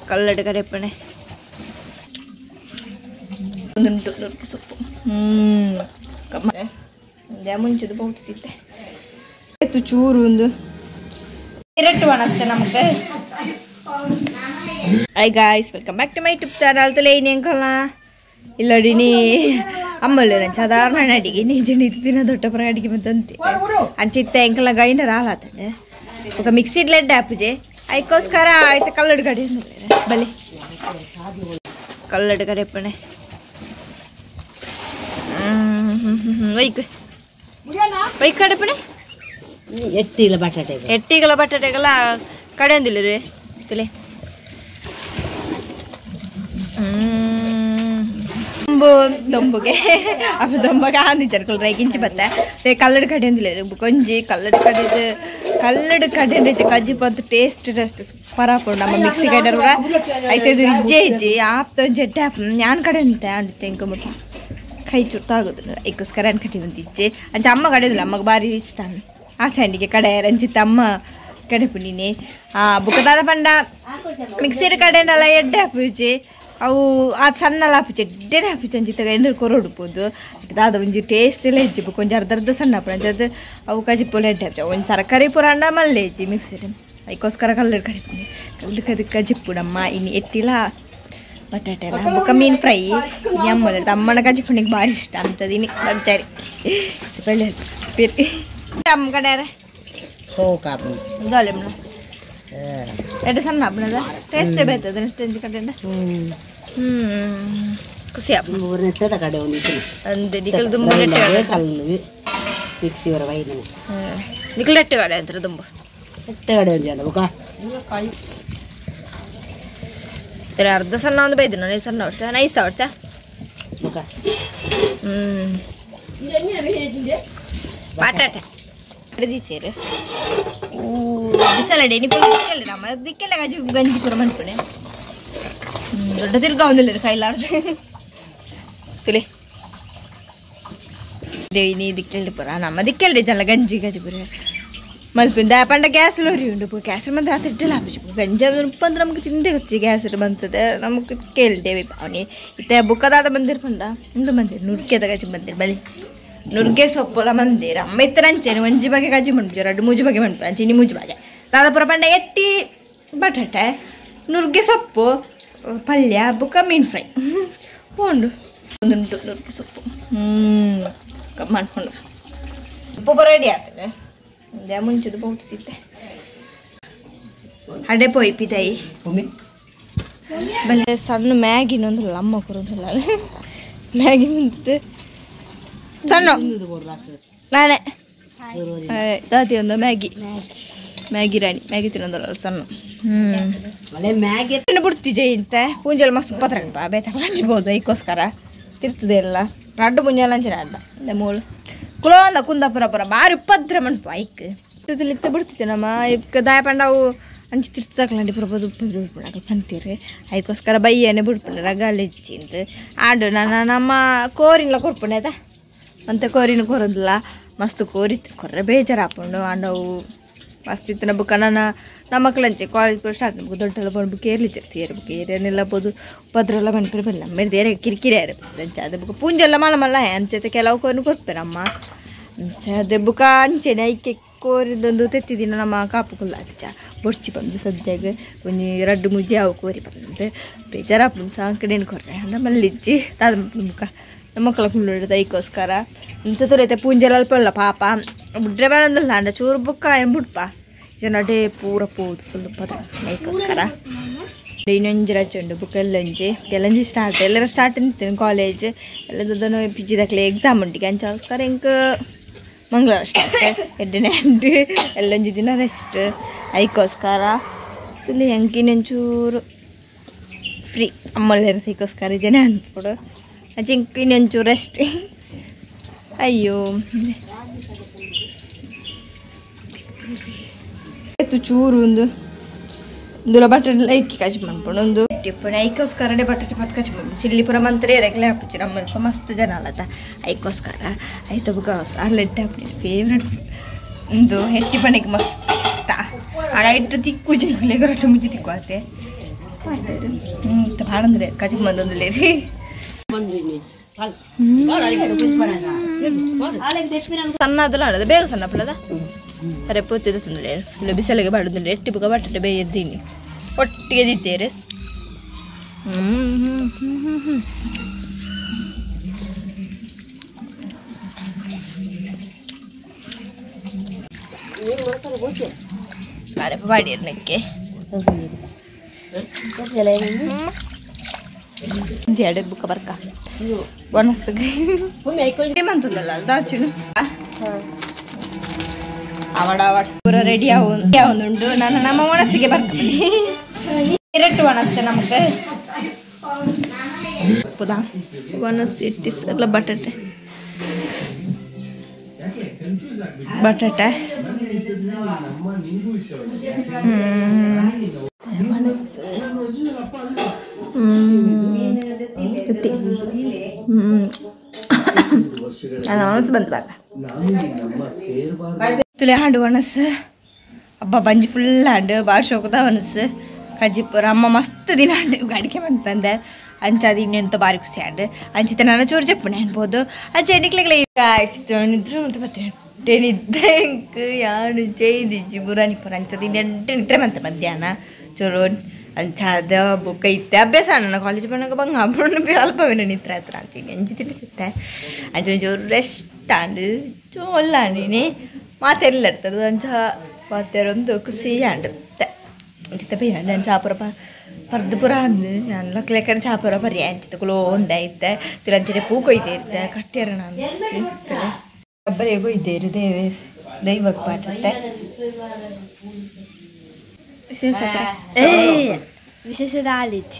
ಕಲ್ಲಡ ಕಡೆಪಣೆ ಒಂದುಂಟು ನುರ್ಕು ಸೊಪ್ಪು ಮುಂಚೆದು ಬೋಗ್ತಿದ್ದೆ ಎತ್ತು ಚೂರು ಒಂದು ಇರಟ್ಟು ಅನಸ್ತೆ ನಮಗೆ. Hi guys, welcome back to my YouTube channel. ತಲೆ ಏನಿ ಅಂಕಲ್ನ ಇಲ್ಲಡಿ ನೀ ಅಮ್ಮಲ್ಲ ಸಾಧಾರಣ ಅಡಿಗೆ ನಿಜ ನಿಂತು ದಿನ ದೊಡ್ಡ ಪರ ಅಡಿಗೆ ಬಂದಂತೆ ಅಂಚಿತ್ತೆ ಅಂಕಲ್ನ ಗೈಂಡ ರಾಳಾತಂಡೆ ఒక మిక్సీడ్ లెడ్ ఆపుజే అయికోస్కర అయితే కల్లడు గడి బలి కల్లడు గడి ఎప్పనే వైక్ వైక్ కడపనే ಎಟ್ಟಿಗಳ ಬಟಾಟೆಗಳ ಕಡೆ ಅಂದಿಲ್ಲ ರೀ ತಲೆ ದೊಂಬುಗೆ ಅಪ್ಪ ದೊಂಬಗೆ ಆಂದಿ ಜರ್ಕಲ್ ರೈಕಿಂಚಿ ಬತ್ತೆ ಕಲ್ಲಡ ಕಡೆ ಅಂದಿಲ್ಲ ರೀ ಕೊಂಜಿ ಕಲ್ಲಡ ಕಡೆದು ಕಲ್ಲಡ ಕಡೆ ಕಜ್ಜಿ ಬಂತು ಟೇಸ್ಟ್ ಸೂಪರ್ ಹಾಕೊಂಡು ನಮ್ಮ ಮಿಕ್ಸಿ ಕಡೆ ಆಯ್ತು ಇದು ಇಜ್ಜೆ ಇಜ್ಜಿ ಆಪ್ತೊಂದು ಜಡ್ಡೆ ಆಪ್ ನಾನು ಕಡೆ ಅಂತ ಅಂಡುತ್ತೆ ಇಂಕೊಬಿಟ್ಟು ಕೈ ಚುಟ್ಟಾಗೋದು ಅದಕ್ಕೋಸ್ಕರ ನಾನು ಕಟ್ಟಿ ಬಂದಿಜ್ಜೆ ಅಂಚ ಅಮ್ಮ ಕಡೆದಿಲ್ಲ ಅಮ್ಮಗೆ ಭಾರಿ ಇಷ್ಟ ಆ ಸ್ಯಾಂಡಿಗೆ ಕಡೆ ರಂಜಿತ್ ಅಮ್ಮ ಕಡೆ ಪುಣ್ಣಿನಿ ಬುಕ್ಕದಾದ ಪಂಡ ಮಿಕ್ಸಿರ ಕಡೆನೆಲ್ಲ ಎಡ್ಡೆ ಹಾಪಿಜಿ ಅವು ಅದು ಸಣ್ಣಲ್ಲ ಹಾಪಿಚೆ ಎಡ್ಡೆನೇ ಹಾಪಿಚೆ ಅಂಜಿತ್ತಾಗ ಎಣ್ಣೆ ಕೊರೊಡ್ಬೋದು ದಾದ ಒಂಜಿ ಟೇಸ್ಟ್ ಎಲ್ಲ ಹೆಜ್ಜಿ ಕೊಂಚ ಅರ್ಧ ಸಣ್ಣ ಹಾಪು ಅಂಚದು ಅವು ಕಜಿಪ್ಪುಲ ಎಡ್ಡೆ ಹಾಪಿಚೆ ಒಂದು ತರಕಾರಿ ಪುರಾಂಡ ಮಲ್ಲೆ ಹೆಜ್ಜಿ ಮಿಕ್ಸಿರ ಅದಕ್ಕೋಸ್ಕರ ಕಲ್ಲರ್ ಕಡೆ ಪುಣ್ಣಿ ಕಲ್ಲಕ್ಕೆ ಕಜಿಪ್ಪುಡಮ್ಮ ಇನ್ನು ಎಟ್ಟಿಲ್ಲ ಬಟಾಟೆ ಎಲ್ಲ ಬುಕ್ಕ ಮೀನು ಫ್ರೈ ಅಮ್ಮಲ್ಲ ಅಮ್ಮನ ಕಜ್ಜಿ ಪುಣ್ಣಿಗೆ ಭಾರಿ ಇಷ್ಟ ಅಂತದ್ದು ಇನ್ನು ಬರ್ತಾರೆ ಬೆಳೆ ಬೇರೆ ಅಮ್ಮ ಕಡೆ ಎಡ್ಡೆ ಸಣ್ಣ ಹಬ್ಬನದ ಟೇಸ್ಟೇ ಬೇಯ್ತದ ನೆಟ್ಟಂಜಿ ಕಡೆ ಖುಷಿ ಹಬ್ಬ ಕಡೆ ಒಂದು ನಿಖಲ್ ತುಂಬ ಮಿಕ್ಸಿ ವರ ವೈದನೆ ನಿಖಲ್ ಎಟ್ಟೆ ಕಡೆ ಅಂತಾರೆ ತುಂಬ ಎಟ್ಟೆ ಕಡೆ ಒಂದು ಅರ್ಧ ಸಣ್ಣ ಒಂದು ಬೈದು ನೀವು ಸಣ್ಣ ಹೊಡ್ಸ ನೈಸ್ ಹೊಡ್ಸ ಬಟಾಟೆ ಹಿಡಿದೀಚೇರು ಬಿಸಲ ಡೆನಿ ದಿಕ್ಕೆಲ್ಲ ನಮ್ಮ ದಿಕ್ಕೆಲ್ಲ ಗಂಜಿ ಪೂರ ಮನ್ಪುಣೆ ದೊಡ್ಡ ತಿರ್ಗ ಒಂದಿಲ್ಲ ಕೈಲಾಡ್ದು ತುಲೆ ಡೈನಿ ದಿಕ್ಕೆಲ್ಲ ಪೂರ ನಮ್ಮ ದಿಕ್ಕೆಲ್ಲ ಜಲ್ಲ ಗಂಜಿ ಪೂರ ಮಲ್ಪಿಂದ ಪಂಡ ಗ್ಯಾಸ್ ಲೋರಿ ಉಂಡು ಗ್ಯಾಸ್ ಬಂದು ಆ ತಿಟ್ಟೆಲ್ಲ ಹಾಪಿಸು ಗಂಜಿ ಬಂದ್ರೆ ನಮ್ಗೆ ತಿಂದೆ ಗೊತ್ತಿ ಗ್ಯಾಸ್ ಬಂತದೆ ನಮಗೆ ಕೇಳ್ತೇವೆ ಅವನಿ ಇತ್ತೆ ಬುಕ್ಕದಾದ ಬಂದಿರ್ ಪಂಡ ಒಂದು ಬಂದಿರು ನುರ್ಕೆದ ಗಜಿ ಬಂದಿರು ಬಲಿ ನುರ್ಗೆ ಸೊಪ್ಪುಲ ಮಂದಿರ ಅಮ್ಮ ಇತ್ತರ ಅಂಚೆನೆ ಒಂಜಿ ಬಗೆ ಗಜ್ಜಿ ಮಣ್ಪು ಎರಡು ಮೂಜಿ ಬಗೆ ಮಣ್ಪು ಅಂಚಿನಿ ಮೂಜಿ ಬಗೆ ದಾದಾಪುರ ಪಂಡ ಎಟ್ಟಿ ಬಟಾಟೆ ನುರ್ಗೆ ಸೊಪ್ಪು ಪಲ್ಯ ಬುಕ್ಕ ಮೀನು ಫ್ರೈ ಹೋಂಡು ಒಂದುಂಟು ನುರ್ಗೆ ಸೊಪ್ಪು ಮಾಡ್ಕೊಂಡು ಉಪ್ಪು ರೆಡಿ ಆಗ್ತದೆ ಮುಂಚೆದು ಬೋಗ್ತಿದ್ದೆ ಅಡೆ ಪೋಯ್ ಪಿದಾಯಿ ಬಲ್ಲೆ ಸಣ್ಣ ಮ್ಯಾಗಿನೊಂದಿಲ್ಲ ಅಮ್ಮ ಕೊರೋದಿಲ್ಲ ಮ್ಯಾಗಿ ಮುಂಚಿತ್ತು ಸಣ್ಣ ನಾನೇ ದಾದಿ ಒಂದು ಮ್ಯಾಗಿ ರಾಣಿ ಮ್ಯಾಗಿ ತಿನ್ನೋದಲ್ಲ ಸಣ್ಣ ಮ್ಯಾಗಿ ಬಿಡ್ತಿಜೆ ಇಂತ ಪೂಂಜಲ್ ಮಸ್ತ್ ಪತ್ರ ಬೇತ ಮಾಡಿರ್ಬೋದು ಅದಕ್ಕೋಸ್ಕರ ತಿರ್ತದೆ ಎಲ್ಲ ರಡ್ಡು ಮುಂಜಾನೆ ಅಂಚನೆ ಅಡ್ಡ ಮೂಳು ಕುಲೋಂದ ಕುಂದಾಪುರ ಪುರ ಭಾರಿ ಉಪದ್ರ ಮಣ್ಪು ಐಕ್ ಇತ್ತ ಬಿಡ್ತಿದ್ದೆ ನಮ್ಮ ಇಕ್ಕ ದಾಯ ಪಂಡವು ಅಂಚಿ ತಿರ್ತಕ್ಲಂಡಿ ಪುರಬೋದು ಉಪ್ಪದು ಬಿಡ್ಬಿಡಾಕ ಪಂತೀರಿ ಅದಕ್ಕೋಸ್ಕರ ಬೈಯನೆ ಬಿಡ್ಬಿಡ ರಗಾಲ ಹೆಚ್ಚಿ ಅಂತ ಆಡು ನಮ್ಮ ಕೋರಿನ್ಲ ಕೊಡ್ಪುಣೆ ಆಯ್ತಾ ಅಂತ ಕೋರಿನ ಕೊರೋದಿಲ್ಲ ಮಸ್ತ್ ಕೋರಿತ್ತು ಕೊರ್ರೆ ಬೇಜಾರು ಹಾಕೊಂಡು ಅಂಡವು ಮಸ್ತ್ ಇತ್ತು ಬುಕ್ಕ ನನ್ನ ಮಕ್ಕಳಂಚೆ ಕಾಲೇಜ್ ಕೂಡ ಸ್ಟಾರ್ಟ್ ಮಾಡ್ಬೇಕು ದೊಡ್ಡೆಲ್ಲ ಬಂದು ಕೇರ್ಲಿಚ್ಚಿರ್ತೀರಿ ಬುಕ್ ಏರಿಯನ್ನೆಲ್ಲ ಬೋದು ಉಪದ್ರೆಲ್ಲ ಬಂದ್ಬಿಟ್ಟು ಬರಲ್ಲ ಮೇರೆ ಕಿರಿಕಿರಿ ಅಂಚೆ ಅದೇ ಬುಕ್ಕ ಪೂಂಜೆಲ್ಲ ಮಲ್ಲ ಅಂಚೆ ಕೆಲವು ಕೋರಿನ ಕೊಡ್ತಾರೆ ಅಮ್ಮ ಅಂಚೆ ಅದೇ ಬುಕ್ಕ ಅಂಚೆನೆ ಐಕೆ ಕೋರಿದೊಂದು ತೆತ್ತಿದಿನ ನಮ್ಮ ಕಾಪುಕುಲ್ಲ ಅಂಚ ಬೊಡ್ಚಿ ಬಂದು ಸದ್ಯಾಗ ಒಂದು ಎರಡು ಮುಜ್ಜಿ ಅವು ಕೋರಿ ಬಂದಂತೆ ಬೇಜಾರು ಹಾಕೊಂಡು ಸಾಂಕಡೇನು ಕೊರ್ರೆ ಅಂದ್ರೆ ಮಲ್ಲಿಜ್ಜಿ ತಾದ ಬುಕ್ಕ ನಮ್ಮ ಮಕ್ಕಳ ಫುಲ್ ಹಿಡಿದು ಅದಕ್ಕೋಸ್ಕರ ತುರೈತೆ ಪೂಂಜೆಲ್ಲ ಅಲ್ಪಲ್ಲ ಪಾಪ ಬಿಡ್ರೆ ಬೇಡಂದಲ್ಲ ಅಂಡ ಚೂರು ಬುಕ್ಕ ಬಿಡ್ಪ ಜನ ಡೇ ಪೂರ ಪೋದು ಫುಲ್ ಪದ ಅದಕ್ಕೋಸ್ಕರ ಇನ್ನೊಂಜಿ ರಜೆ ಉಂಡು ಬುಕ್ ಎಲ್ಲಂಜಿ ಸ್ಟಾರ್ಟ್ ಎಲ್ಲರ ಸ್ಟಾರ್ಟ್ ನಿಂತೇನೆ ಕಾಲೇಜ್ ಎಲ್ಲದನ್ನು ಪಿಜಿದಾಗಲೇ ಎಕ್ಸಾಮ್ ಉಂಟಿಗೆ ಅಂಚೋಸ್ಕರ ಇಂಕ ಮಂಗಳವಾರ ಸ್ಟಾರ್ಟ್ ಎಡ್ಡನೇ ಅಂಡು ಎಲ್ಲೊಂಜಿ ದಿನ ರೆಸ್ಟ್ ಅದಕ್ಕೋಸ್ಕರ ಇಲ್ಲಿ ಎಂಕಿನೊಂಚೂರು ಫ್ರೀ ಅಮ್ಮಲ್ಲ ಅದಕ್ಕೋಸ್ಕರ ಜನ ಅಂದ್ಬಿಡು ಅಜಿಂಕ್ ಇನ್ನೊಂಚೂರು ರೆಸ್ಟ್ ಅಯ್ಯೋ ಚೂರು ಒಂದು ಬಟಾಟೆ ಇಕ್ಕಿ ಕಚ್ಚಿ ಮಾಡ್ಕೊಂಡು ಒಂದು ಟಿಪ್ಪಣಿ ಅದಕ್ಕೋಸ್ಕರ ಬಟಾಟೆ ಪತ್ತು ಕಚ್ಚಿ ಮಾಡ್ಕೊಂಡು ಚಿಲ್ಲಿ ಪುರ ಮಂತ್ರಿ ರೆಗ್ಲೆ ಹಾಪಿಚ್ಚಿ ನಮ್ಮ ಮಸ್ತ್ ಜನ ಅಲ್ಲತ್ತ ಅದಕ್ಕೋಸ್ಕರ ಆಯ್ತು ಬುಗ ಅರ್ಲೆಟ್ಟೆ ಹಾಕ್ತೀನಿ ಫೇವ್ರೆಟ್ ಒಂದು ಹೆಟ್ಟಿ ಪಣಿಗೆ ಮಸ್ತ್ ಇಷ್ಟ ಆಡ ಇಟ್ಟು ತಿಕ್ಕು ಜಿಲ್ಲೆ ಗರಟೆ ಮುಂಚೆ ತಿಕ್ಕು ಆತೆ ಹಾಡಂದ್ರೆ ಕಜಿಗೆ ಬಂದೊಂದಿಲ್ಲ ರೀ ಸಣ್ಣ ಅದಲ್ಲ ಆಡೋದು ಬೇಗ ಸಣ್ಣ ಪಡದ ಸರಿ ಪೂತಿದ್ದು ತಂದ್ರೆ ಇಲ್ಲ ಬಿಸಿಲಿಗೆ ಬಾಡುದಿಲ್ಲ ಎಟ್ಟಿ ಬುಗ ಬಟ್ಟೆ ಬೇಯ್ದೀನಿ ಒಟ್ಟಿಗೆ ದಿತ್ತೇರಿ ಬಾಡಿರ್ನಕ್ಕೆ ಎರಡು ಬುಕ್ಕ ಬರ್ಕ ಬೊನಸ್ಗೆ ಮಂತದಲ್ಲ ದಾಚುನು ಅವಡ ಪೂರ ರೆಡಿ ಆವೊಂದುಂಡು ನಾನು ನಮ್ಮ ಒಣಸಿಗೆ ಬರ್ತೀನಿ ಇರಟ್ಟು ಒಣಸ್ತೆ ನಮಗೆ ಪುದಾ ಒಣಸಿ ಇಟ್ಟಿಸ್ ಎಲ್ಲ ಬಟಾಟೆ ಒಣಸು ಬಂತು ಬಾಕ ತುಲೆ ಹಾಡು ಒಣಸು ಹಬ್ಬ ಬಂಜಿ ಫುಲ್ ಹಾಡು ಬಾರಿ ಶೋಕದ ಒಣಸು ಕಜ್ಜಿಪುರ ಅಮ್ಮ ಮಸ್ತ್ ದಿನ ಹಾಡು ಗಾಡಿಗೆ ಬಂದು ಬಂದೆ ಅಂಚಾದ ಇನ್ನೆಂತ ಬಾರಿ ಖುಷಿ ಹಾಡು ಅಂಚಿತ ನಾನು ಚೂರು ಚಪ್ಪಣೆ ಅನ್ಬೋದು ಅಂಚೆ ನಿಕ್ಲಿಗ್ಲೆ ಆಯ್ತಿದ್ರು ಮತ್ತು ಮತ್ತೆ ನಿದ್ದೆ ಯಾರು ಚೈದಿಜ್ಜಿ ಬುರಾನಿಪುರ ಅಂಚದ ಇನ್ನೆಂಟು ನಿದ್ರೆ ಮಂತೆ ಮಧ್ಯಾಹ್ನ ಚೂರು ಅಂಚಾದ ಬುಕ್ಕ ಇತ್ತೆ ಅಭ್ಯಾಸ ನನ್ನ ಕಾಲೇಜ್ ಬಂದಾಗ ಬಂಗ ಹಬ್ಬ ಅಲ್ಪವೇನ ನಿತ್ರ ಹತ್ರ ಅಂತೀನಿ ಅಂಚಿ ತಿನ್ನಿಸುತ್ತೆ ಅಂಚ ಚೂರು ರೆಸ್ಟ್ ಆಂಡು ಚೋಲ್ಲಾಂಡಿನಿ ಮಾತೆಲ್ಲ ಇರ್ತದೆ ಅಂಚ ಮಾತೆರೊಂದು ಖುಷಿ ಆಂಡುತ್ತೆ ಅಂಚಿತ ಬೈ ಅಂಡು ಅಂಚ ಚಾಪುರ ಪರ್ದು ಪುರ ಅಂದು ನಾನು ಲೆಕ್ಕನ ಚಾಪುರ ಬರೀ ಅಂಚಿತ ಕುಲೋ ಒಂದಾಯ್ತೆ ಚುಲಂಚನೆ ಪೂ ಕೊಯ್ದೇ ಇರ್ತೆ ಕಟ್ಟಿಯರ ನಾನು ಬರೀ ಕೊಯ್ದೇರು ದೈವಕ್ಕೆ ಪಾಟೆ ವಿಶೇಷದ ಆಲಿತ್ತು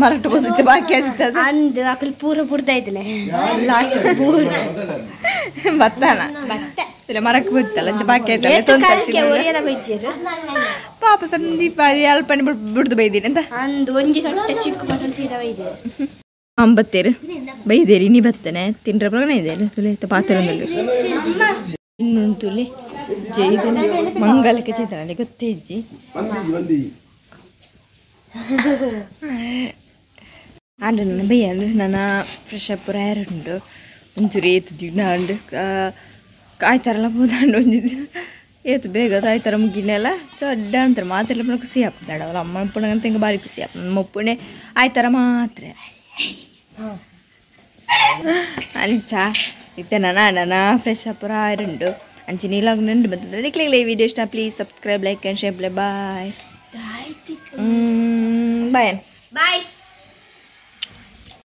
ಮರಟ್ಟು ಬಂದಿತ್ತು ಬಾಕಿ ಆಗಿತ್ತು ಅಂದು ಅಕಲ್ ಪೂರ ಪುಡ್ತಾ ಇದ್ದೇನೆ ಲಾಸ್ಟ್ ಪೂರ ಬತ್ತಾನ ಮರಕ್ಕೆ ಬಿತ್ತಲ್ಲ ಬಾಕಿ ಆಯ್ತಲ್ಲ ಬೈಜರು ಪಾಪ ಸಂದೀಪ ಅಲ್ಪನೆ ಬಿಡ್ದು ಬೈದೀನಿ ಅಂತ ಅಂದು ಒಂಜಿ ಸೊಟ್ಟೆ ಚಿಕ್ಕ ಮಟನ್ ಸೀದಾ ಬೈದೇರು ಅಂಬತ್ತೇರು ಬೈದೇರಿ ನೀ ಬತ್ತನೆ ತಿಂಡ್ರ ಪ್ರಗಣ ಇದ್ದೇನೆ ತುಲೆ ಪಾತ್ರದಲ್ಲಿ ಇನ್ನೊಂದು ತುಲೆ ಜೈದನೆ ಮಂಗಲಕ್ಕೆ ಚೈತನಲ್ಲಿ ಗೊತ್ತೇ ಇಜ್ಜಿ ಆಂಡ ನನ್ನ ಬೈಯ ಅಂದ್ರೆ ನನ್ನ ಫ್ರೆಶ್ ಅಪ್ ಯಾರುಂಡು ಒಂಚೂರು ಏತುದಿ ನಾಂಡು ಕಾಯ್ತಾರಲ್ಲ ಹೋದಾಂಡು ಒಂದಿದ್ದು ಏತು ಬೇಗ ಆಯ್ತಾರ ಮುಗಿನೆಲ್ಲ ಚಡ್ಡ ಅಂತಾರೆ ಮಾತೆಲ್ಲ ಖುಷಿ ಆಗ್ತದೆ ಅವಳ ಅಮ್ಮನ ಪುಣಗಂತ ಹಿಂಗೆ ಭಾರಿ ಖುಷಿ ಆಗ್ತದೆ ನಮ್ಮ ಒಪ್ಪುಣೆ ಆಯ್ತಾರ ಮಾತ್ರ ಅಂಚ ಇತ್ತೆ ನನ್ನ ಫ್ರೆಶ್ ಅಪ್ ಯಾರುಂಡು ಅಂಚೆ ನೀಲಾಗ ನಂಡು ಬಂತಂದ್ರೆ ನಿಕ್ಲಿಗ್ಲೆ ಈ ವಿಡಿಯೋ ಇಷ್ಟ please subscribe like and share bye bye bye